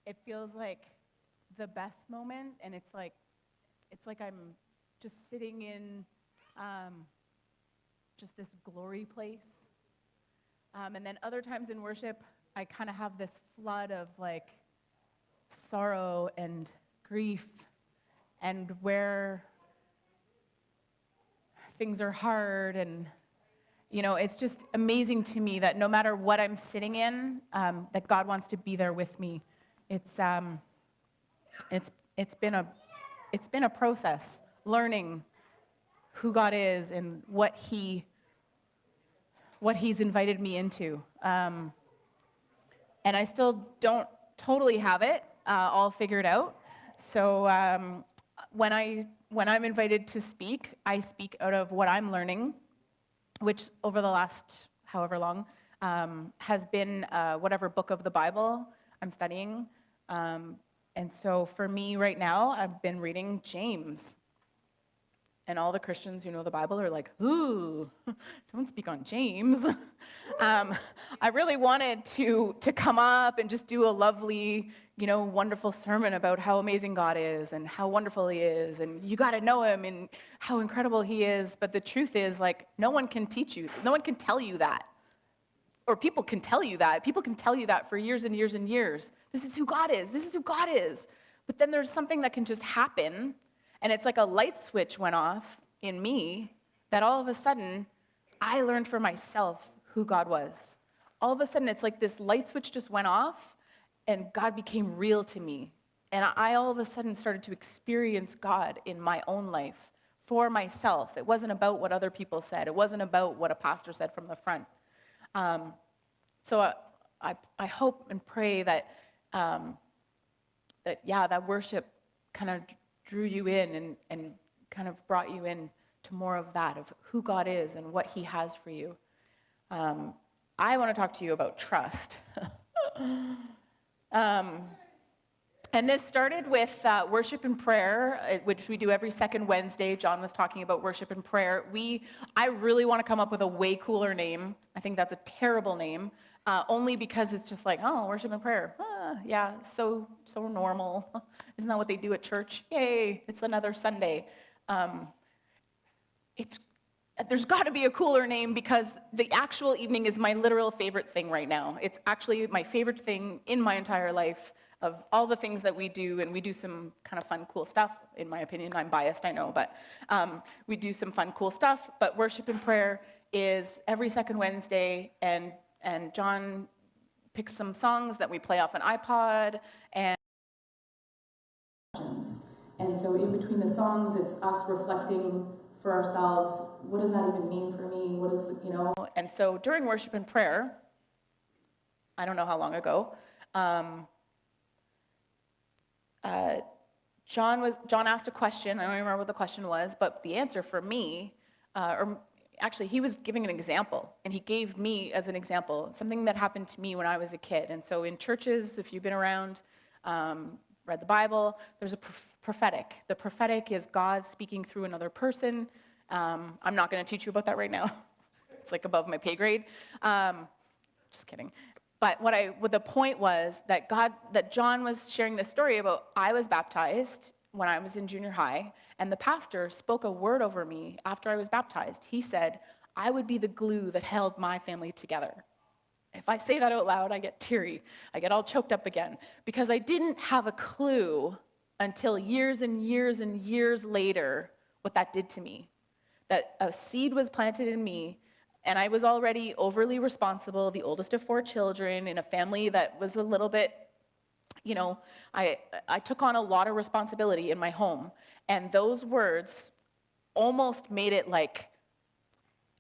it feels like the best moment, and it's like I'm just sitting in just this glory place. And then other times in worship, I kind of have this flood of like sorrow and grief, and where things are hard, and it's just amazing to me that no matter what I'm sitting in, that God wants to be there with me. It's been a process learning who God is and what He's invited me into. And I still don't totally have it all figured out. So when I'm invited to speak, I speak out of what I'm learning, which over the last however long has been whatever book of the Bible I'm studying. And so for me right now, I've been reading James. And all the Christians who know the Bible are like, ooh, don't speak on James. I really wanted to come up and just do a lovely, wonderful sermon about how amazing God is and how wonderful He is, and you got to know Him and how incredible He is. But the truth is, like, no one can teach you. No one can tell you that. Or people can tell you that. People can tell you that for years and years and years. This is who God is. This is who God is. But then there's something that can just happen, and it's like a light switch went off in me that all of a sudden I learned for myself who God was. All of a sudden it's like this light switch just went off and God became real to me. And I all of a sudden started to experience God in my own life for myself. It wasn't about what other people said. It wasn't about what a pastor said from the front. So I hope and pray that that worship kind of drew you in and kind of brought you in to more of that, of who God is and what He has for you. I want to talk to you about trust. And this started with worship and prayer, which we do every second Wednesday. John was talking about worship and prayer. I really want to come up with a way cooler name. I think that's a terrible name, only because it's just like, oh, worship and prayer. Yeah, so normal. Isn't that what they do at church? Yay, it's another Sunday. There's got to be a cooler name, because the actual evening is my literal favorite thing right now. It's actually my favorite thing in my entire life of all the things that we do, and we do some kind of fun, cool stuff, in my opinion. I'm biased, I know, but we do some fun, cool stuff. But worship and prayer is every second Wednesday, and John picks some songs that we play off an iPod, and so in between the songs, it's us reflecting for ourselves, what does that even mean for me? What is And so during worship and prayer, I don't know how long ago, John asked a question. I don't even remember what the question was, but the answer for me, actually, he was giving an example, and he gave me as an example something that happened to me when I was a kid. And so in churches, if you've been around, read the Bible, there's a prophetic. The prophetic is God speaking through another person. I'm not going to teach you about that right now. It's like above my pay grade. Just kidding. But what the point was that John was sharing this story about, I was baptized when I was in junior high, and the pastor spoke a word over me after I was baptized. He said, I would be the glue that held my family together. If I say that out loud, I get teary. I get all choked up again, because I didn't have a clue until years and years and years later what that did to me. That a seed was planted in me, and I was already overly responsible, the oldest of 4 children, in a family that was a little bit, I took on a lot of responsibility in my home. And those words almost made it like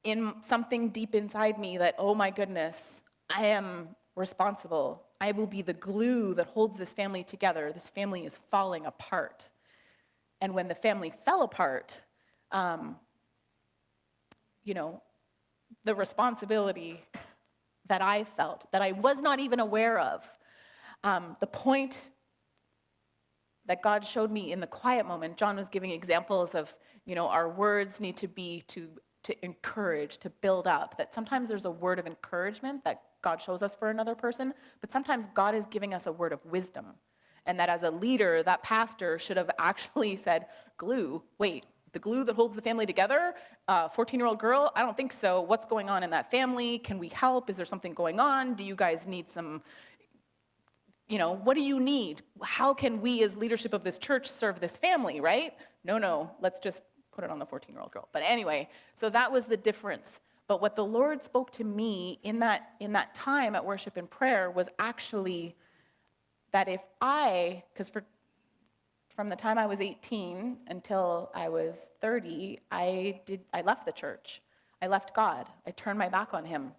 in something deep inside me that, oh my goodness, I am responsible. I will be the glue that holds this family together. This family is falling apart. And when the family fell apart, the responsibility that I felt, that I was not even aware of, the point that God showed me in the quiet moment, John was giving examples of, our words need to be to encourage, to build up, that sometimes there's a word of encouragement that God shows us for another person, but sometimes God is giving us a word of wisdom. And that as a leader, that pastor should have actually said, glue, wait, the glue that holds the family together, 14-year-old girl, I don't think so. What's going on in that family? Can we help? Is there something going on? Do you guys need some, what do you need? How can we as leadership of this church serve this family, right? No, let's just put it on the 14-year-old girl. But anyway, so that was the difference. But what the Lord spoke to me in that time at worship and prayer was actually that because from the time I was 18 until I was 30, I left the church. I left God. I turned my back on him.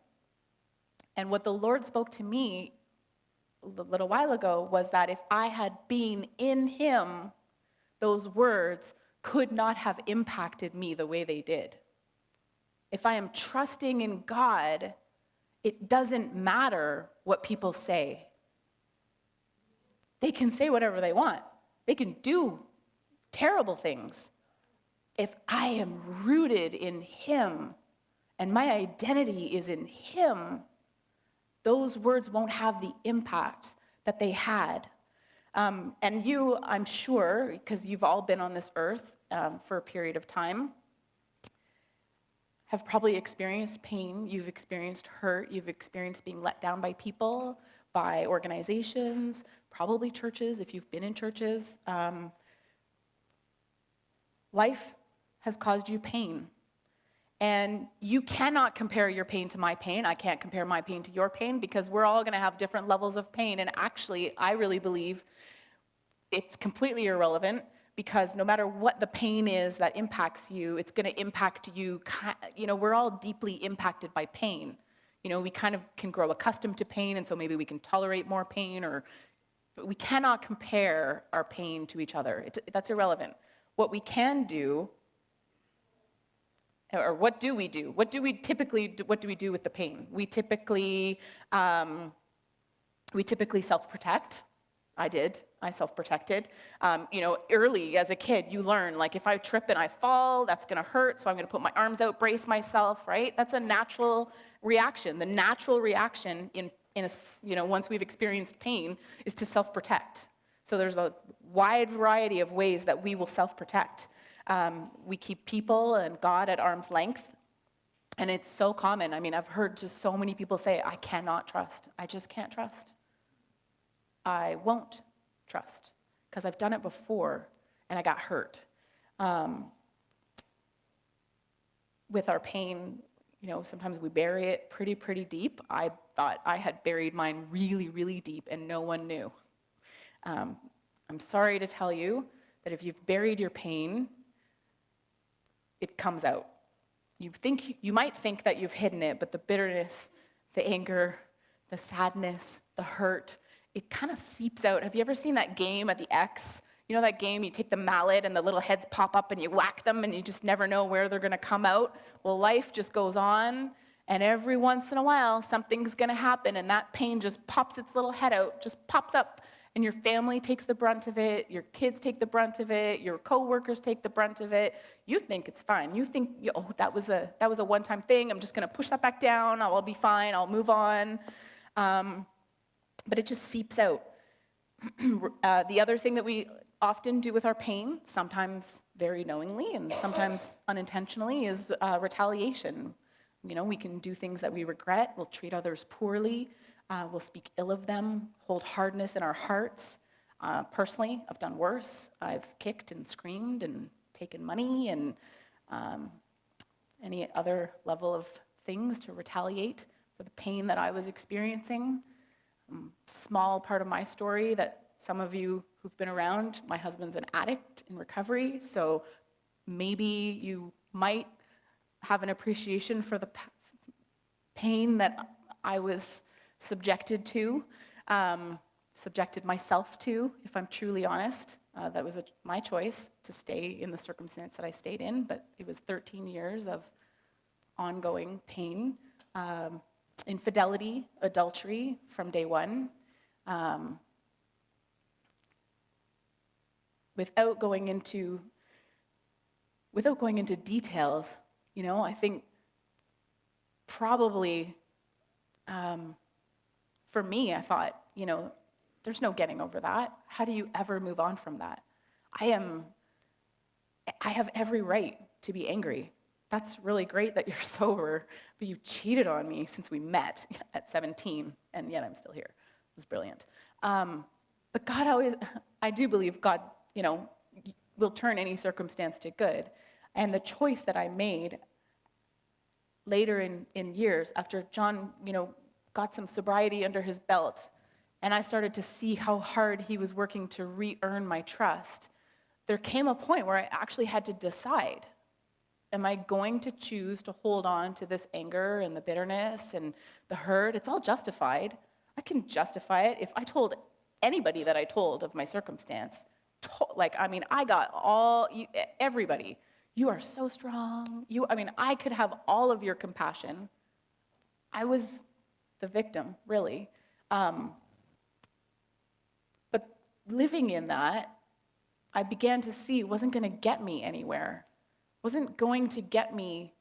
And what the Lord spoke to me a little while ago was that if I had been in him, those words could not have impacted me the way they did. If I am trusting in God, it doesn't matter what people say. They can say whatever they want. They can do terrible things. If I am rooted in him and my identity is in him, those words won't have the impact that they had. And you, I'm sure, because you've all been on this earth for a period of time, have probably experienced pain, you've experienced hurt, you've experienced being let down by people, by organizations, probably churches, if you've been in churches. Life has caused you pain. And you cannot compare your pain to my pain. I can't compare my pain to your pain because we're all going to have different levels of pain. And actually, I really believe it's completely irrelevant because no matter what the pain is that impacts you, it's going to impact you. We're all deeply impacted by pain. We kind of can grow accustomed to pain, and so maybe we can tolerate more pain, but we cannot compare our pain to each other. That's irrelevant. What we can do, or what do we do? What do we do with the pain? We typically self-protect. I self-protected. Early as a kid, you learn, like if I trip and I fall, that's gonna hurt, so I'm gonna put my arms out, brace myself, right? That's a natural reaction. The natural reaction once we've experienced pain is to self-protect. So there's a wide variety of ways that we will self-protect. We keep people and God at arm's length, and it's so common. I mean, I've heard just so many people say, I cannot trust. I just can't trust. I won't trust because I've done it before and I got hurt. With our pain, sometimes we bury it pretty deep. I thought I had buried mine really, really deep and no one knew. I'm sorry to tell you that if you've buried your pain, it comes out. You might think that you've hidden it, but the bitterness, the anger, the sadness, the hurt, it kind of seeps out. Have you ever seen that game at the X? That game, you take the mallet and the little heads pop up and you whack them and you just never know where they're going to come out. Well, life just goes on, and every once in a while, something's going to happen, and that pain just pops its little head out, just pops up, and your family takes the brunt of it, your kids take the brunt of it, your coworkers take the brunt of it. You think it's fine. You think, that was a one-time thing. I'm just going to push that back down. I'll be fine. I'll move on. But it just seeps out. The other thing that we often do with our pain, sometimes very knowingly and sometimes unintentionally, is retaliation. We can do things that we regret. We'll treat others poorly. We'll speak ill of them, hold hardness in our hearts. Personally, I've done worse. I've kicked and screamed and taken money and any other level of things to retaliate for the pain that I was experiencing. Small part of my story that some of you who've been around, my husband's an addict in recovery, so maybe you might have an appreciation for the pain that I was subjected myself to, if I'm truly honest. That was my choice to stay in the circumstance that I stayed in, but it was 13 years of ongoing pain. Infidelity, adultery from day one. Without going into details, I think probably for me, I thought, There's no getting over that. How do you ever move on from that? I have every right to be angry. That's really great that you're sober, but you cheated on me since we met at 17, and yet I'm still here. It was brilliant. But God always, I do believe God, will turn any circumstance to good. And the choice that I made later in years, after John, got some sobriety under his belt, and I started to see how hard he was working to re-earn my trust, there came a point where I actually had to decide, am I going to choose to hold on to this anger and the bitterness and the hurt? It's all justified. I can justify it. If I told anybody that I told of my circumstance, I got everybody, you are so strong. I could have all of your compassion. I was the victim, really. But living in that, I began to see it wasn't going to get me anywhere. It wasn't going to get me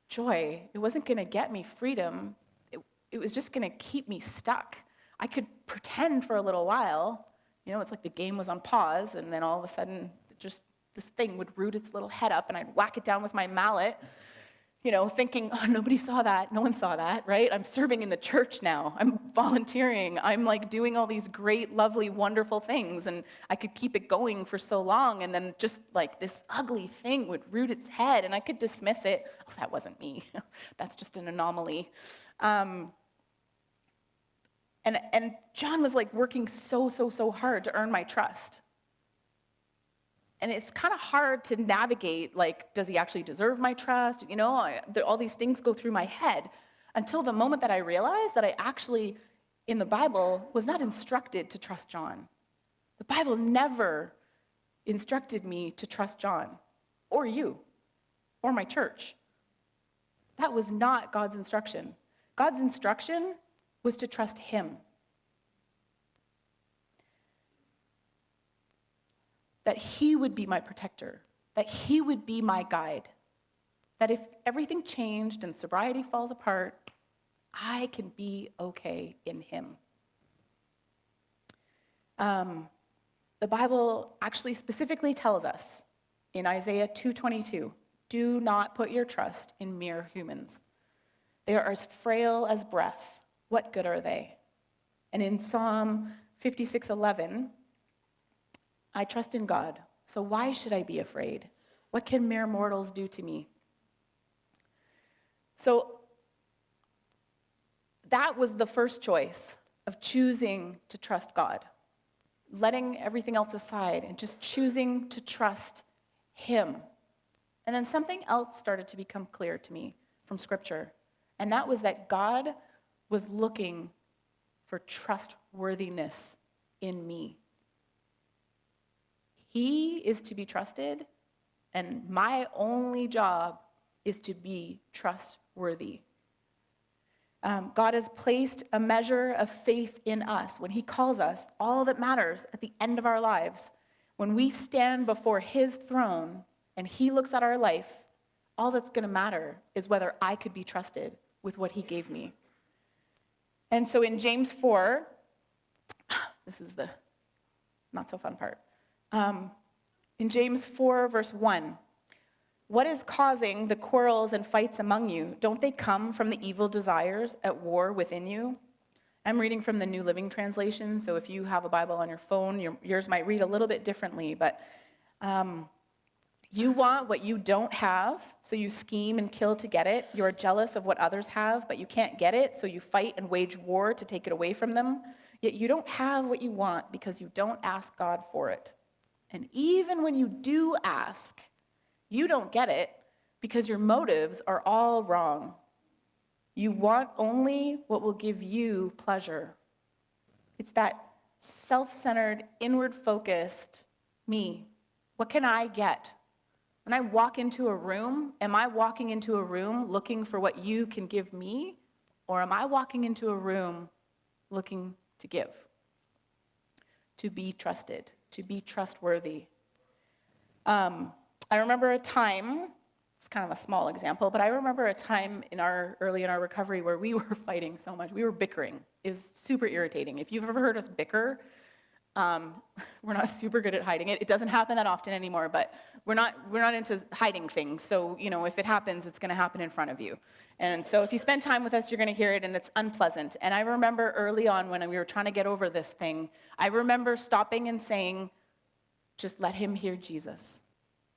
joy. It wasn't going to get me freedom. It was just going to keep me stuck. I could pretend for a little while. It's like the game was on pause, and then all of a sudden, just this thing would root its little head up, and I'd whack it down with my mallet, thinking, oh, nobody saw that. No one saw that, right? I'm serving in the church now. I'm volunteering. I'm doing all these great, lovely, wonderful things, and I could keep it going for so long, and then just this ugly thing would root its head, and I could dismiss it. Oh, that wasn't me. That's just an anomaly. And John was working so hard to earn my trust. And it's kind of hard to navigate, does he actually deserve my trust? All these things go through my head until the moment that I realized that I actually, in the Bible, was not instructed to trust John. The Bible never instructed me to trust John, or you, or my church. That was not God's instruction. God's instruction was to trust him. That he would be my protector, that he would be my guide, that if everything changed and sobriety falls apart, I can be okay in him. The Bible actually specifically tells us in Isaiah 2:22, do not put your trust in mere humans. They are as frail as breath. What good are they? And in Psalm 56:11, I trust in God, so why should I be afraid? What can mere mortals do to me? So that was the first choice of choosing to trust God, letting everything else aside and just choosing to trust him. And then something else started to become clear to me from Scripture, and that was that God was looking for trustworthiness in me. He is to be trusted, and my only job is to be trustworthy. God has placed a measure of faith in us. When he calls us, all that matters at the end of our lives, when we stand before his throne and he looks at our life, all that's going to matter is whether I could be trusted with what he gave me. And so in James 4, this is the not so fun part. In James 4, verse 1, what is causing the quarrels and fights among you? Don't they come from the evil desires at war within you? I'm reading from the New Living Translation, so if you have a Bible on your phone, yours might read a little bit differently, but you want what you don't have, so you scheme and kill to get it. You're jealous of what others have, but you can't get it, so you fight and wage war to take it away from them. Yet you don't have what you want because you don't ask God for it. And even when you do ask, you don't get it because your motives are all wrong. You want only what will give you pleasure. It's that self-centered, inward-focused me. What can I get? When I walk into a room, am I walking into a room looking for what you can give me? Or am I walking into a room looking to give? To be trusted, to be trustworthy. I remember a time It's kind of a small example, but I remember a time early in our recovery where we were fighting so much. We were bickering. It was super irritating. If you've ever heard us bicker, we're not super good at hiding it. It doesn't happen that often anymore, but we're not into hiding things. So, if it happens, it's going to happen in front of you. And so if you spend time with us, you're going to hear it, and it's unpleasant. And I remember early on when we were trying to get over this thing, I remember stopping and saying, just let him hear Jesus.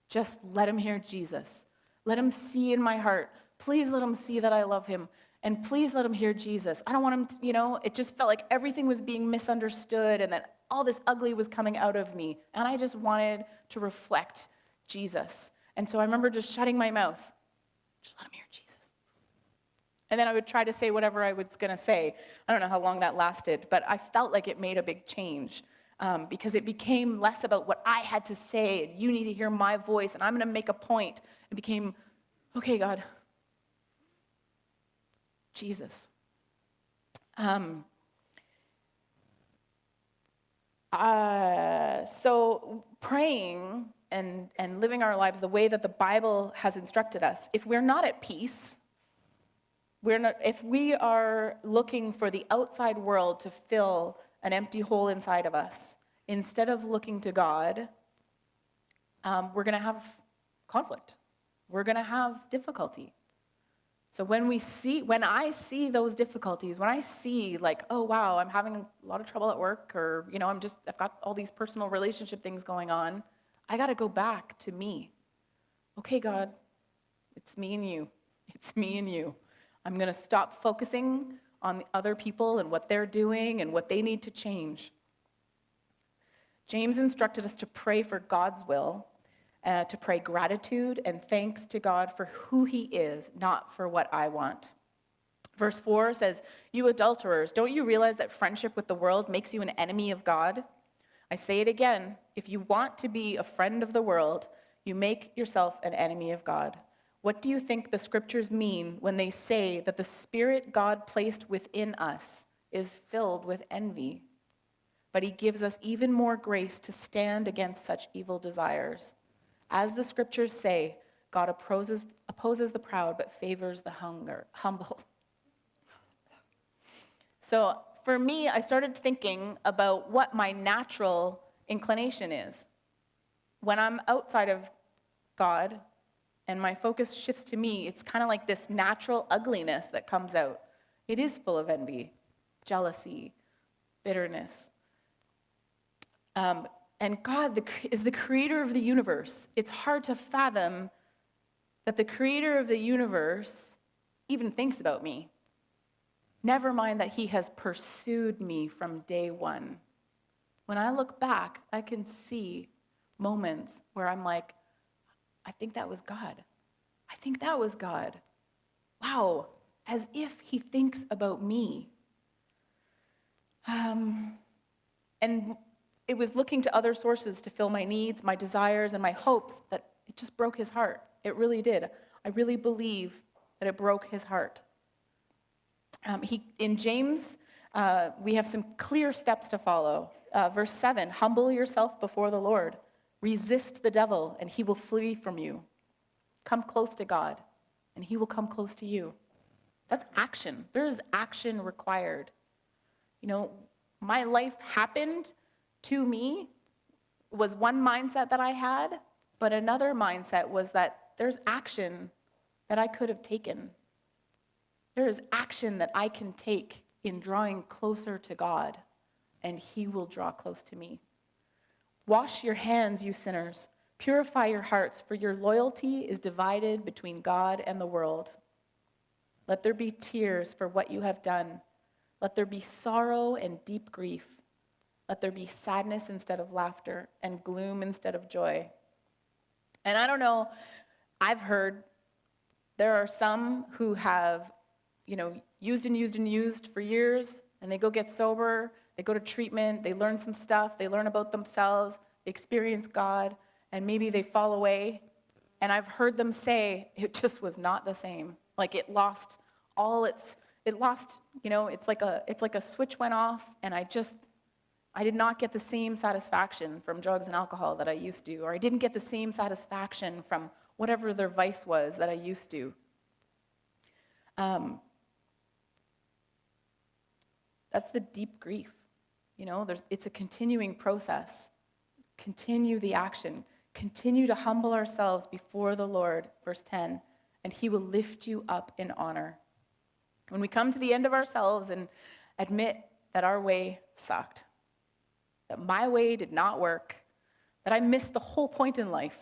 Just let him hear Jesus. Let him see in my heart. Please let him see that I love him. And please let him hear Jesus. I don't want him to, it just felt like everything was being misunderstood and that all this ugly was coming out of me. And I just wanted to reflect Jesus. And so I remember just shutting my mouth. Just let him hear Jesus. And then I would try to say whatever I was going to say. I don't know how long that lasted, but I felt like it made a big change because it became less about what I had to say. And you need to hear my voice, and I'm going to make a point. It became, okay, God, Jesus. So praying and living our lives the way that the Bible has instructed us, if we're not at peace, if we are looking for the outside world to fill an empty hole inside of us, instead of looking to God, we're going to have conflict. We're going to have difficulty. So when I see those difficulties, when I see like, oh wow, I'm having a lot of trouble at work, or I've got all these personal relationship things going on, I got to go back to me. Okay, God, it's me and you. It's me and you. I'm going to stop focusing on the other people and what they're doing and what they need to change. James instructed us to pray for God's will, to pray gratitude and thanks to God for who he is, not for what I want. Verse 4 says, "You adulterers, don't you realize that friendship with the world makes you an enemy of God? I say it again, if you want to be a friend of the world, you make yourself an enemy of God. What do you think the scriptures mean when they say that the Spirit God placed within us is filled with envy? But he gives us even more grace to stand against such evil desires. As the scriptures say, God opposes the proud but favors the humble." So for me, I started thinking about what my natural inclination is. When I'm outside of God, and my focus shifts to me, it's kind of like this natural ugliness that comes out. It is full of envy, jealousy, bitterness. And God is the creator of the universe. It's hard to fathom that the creator of the universe even thinks about me. Never mind that he has pursued me from day one. When I look back, I can see moments where I'm like, I think that was God. I think that was God. Wow, as if he thinks about me. And it was looking to other sources to fill my needs, my desires, and my hopes that it just broke his heart. It really did. I really believe that it broke his heart. In James, we have some clear steps to follow. Verse 7, "Humble yourself before the Lord. Resist the devil, and he will flee from you. Come close to God, and he will come close to you." That's action. There is action required. My life happened to me was one mindset that I had, but another mindset was that there's action that I could have taken. There is action that I can take in drawing closer to God, and he will draw close to me. "Wash your hands, you sinners. Purify your hearts, for your loyalty is divided between God and the world. Let there be tears for what you have done. Let there be sorrow and deep grief. Let there be sadness instead of laughter and gloom instead of joy." And I don't know, I've heard there are some who have, used and used and used for years, and they go get sober, they go to treatment, they learn some stuff, they learn about themselves, they experience God, and maybe they fall away. And I've heard them say it just was not the same. Like it's like a switch went off, and I did not get the same satisfaction from drugs and alcohol that I used to, or I didn't get the same satisfaction from whatever their vice was that I used to. That's the deep grief. It's a continuing process. Continue the action. Continue to humble ourselves before the Lord, verse 10, and he will lift you up in honor. When we come to the end of ourselves and admit that our way sucked, that my way did not work, that I missed the whole point in life,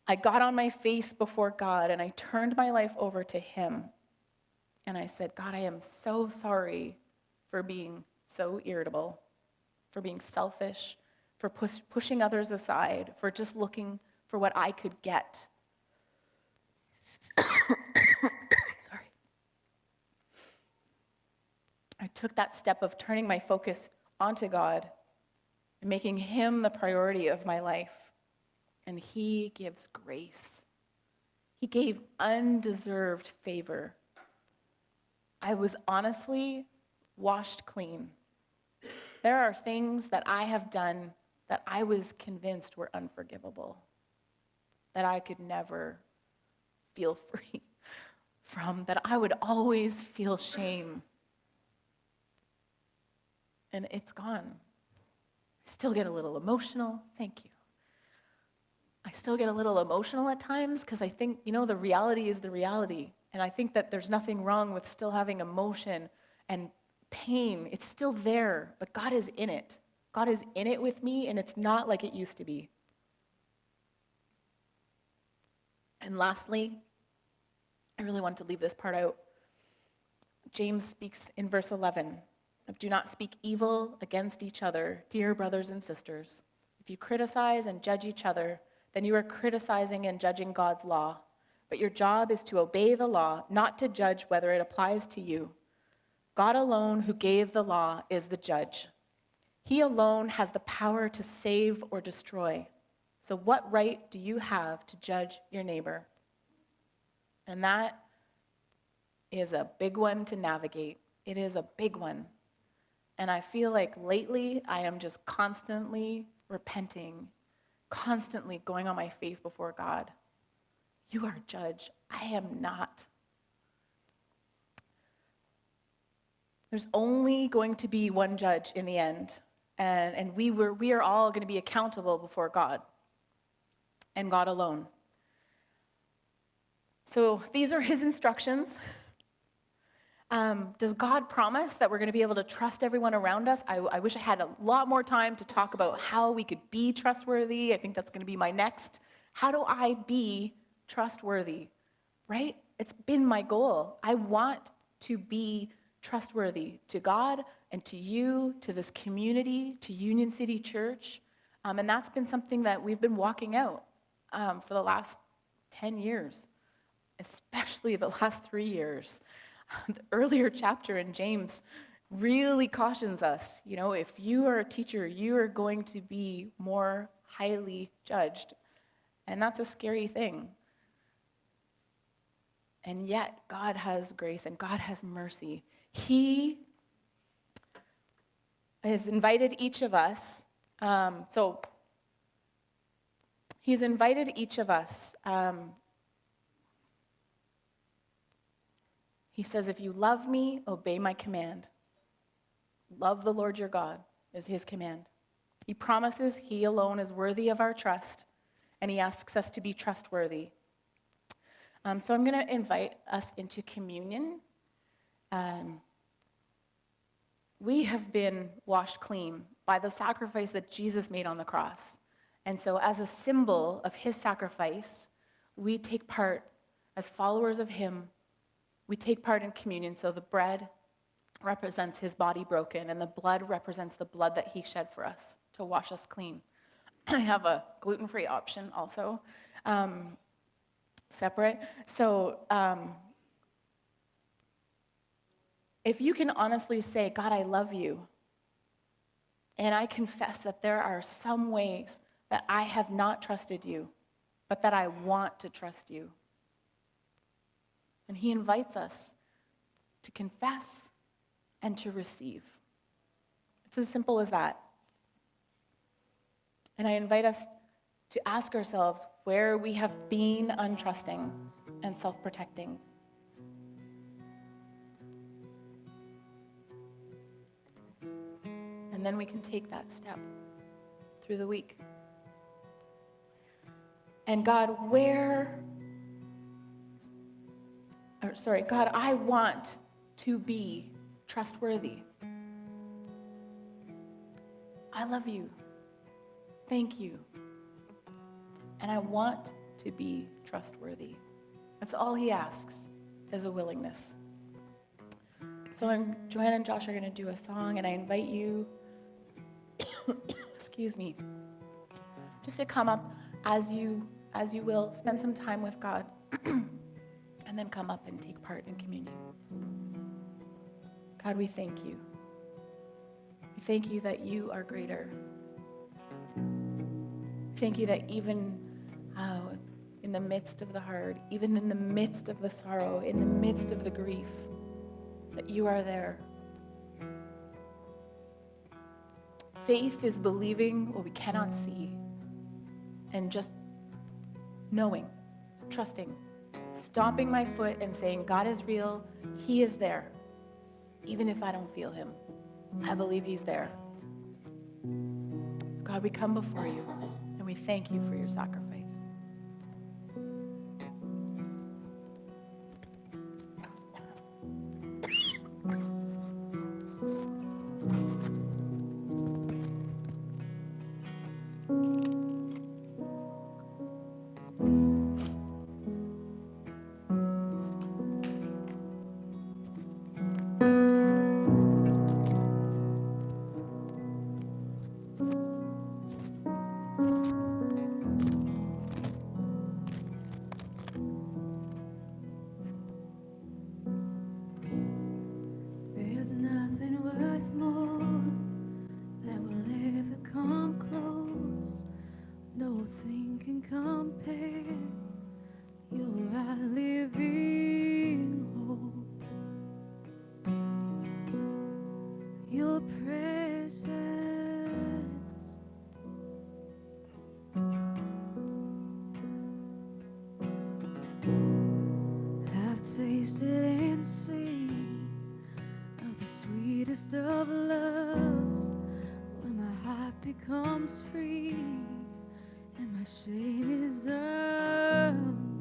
I got on my face before God and I turned my life over to him. And I said, God, I am so sorry for being so irritable, for being selfish, for pushing others aside, for just looking for what I could get. Sorry. I took that step of turning my focus onto God and making him the priority of my life. And he gives grace. He gave undeserved favor. I was honestly washed clean. There are things that I have done that I was convinced were unforgivable, that I could never feel free from, that I would always feel shame. And it's gone. I still get a little emotional. Thank you. I still get a little emotional at times because I think, the reality is the reality. And I think that there's nothing wrong with still having emotion and pain. It's still there, but God is in it. God is in it with me, and it's not like it used to be. And lastly, I really want to leave this part out. James speaks in verse 11 of do not speak evil against each other, dear brothers and sisters. If you criticize and judge each other, then you are criticizing and judging God's law. But your job is to obey the law, not to judge whether it applies to you. God alone, who gave the law, is the judge. He alone has the power to save or destroy. So what right do you have to judge your neighbor? And that is a big one to navigate. It is a big one. And I feel like lately I am just constantly repenting, constantly going on my face before God. You are judge. I am not. There's only going to be one judge in the end. And we are all going to be accountable before God and God alone. So these are his instructions. Does God promise that we're going to be able to trust everyone around us? I wish I had a lot more time to talk about how we could be trustworthy. I think that's going to be my next. How do I be trustworthy? Right? It's been my goal. I want to be trustworthy to God and to you, to this community, to Union City Church. And that's been something that we've been walking out for the last 10 years, especially the last 3 years. The earlier chapter in James really cautions us, if you are a teacher, you are going to be more highly judged. And that's a scary thing. And yet, God has grace and God has mercy. He has invited each of us, he's invited each of us. He says, if you love me, obey my command. Love the Lord your God is his command. He promises he alone is worthy of our trust, and he asks us to be trustworthy. So I'm going to invite us into communion. We have been washed clean by the sacrifice that Jesus made on the cross. And so as a symbol of his sacrifice, we take part as followers of him. We take part in communion. So the bread represents his body broken, and the blood represents the blood that he shed for us to wash us clean. I have a gluten-free option also, separate. So if you can honestly say, God, I love you, and I confess that there are some ways that I have not trusted you, but that I want to trust you. And he invites us to confess and to receive. It's as simple as that. And I invite us to ask ourselves where we have been untrusting and self-protecting. And then we can take that step through the week. And God, God, I want to be trustworthy. I love you. Thank you. And I want to be trustworthy. That's all he asks, is a willingness. So Joanna and Josh are going to do a song, and I invite you, excuse me, just to come up as you will, spend some time with God, and then come up and take part in communion. God, we thank you. We thank you that you are greater. We thank you that even in the midst of the hard, even in the midst of the sorrow, in the midst of the grief, that you are there. Faith is believing what we cannot see and just knowing, trusting, stomping my foot and saying, God is real, he is there. Even if I don't feel him, I believe he's there. So God, we come before you and we thank you for your sacrifice. There's nothing worth more that will ever come close. Nothing can compare. You're our living hope. Your presence, I've tasted and seen of the sweetest of loves, when my heart becomes free and my shame is undone.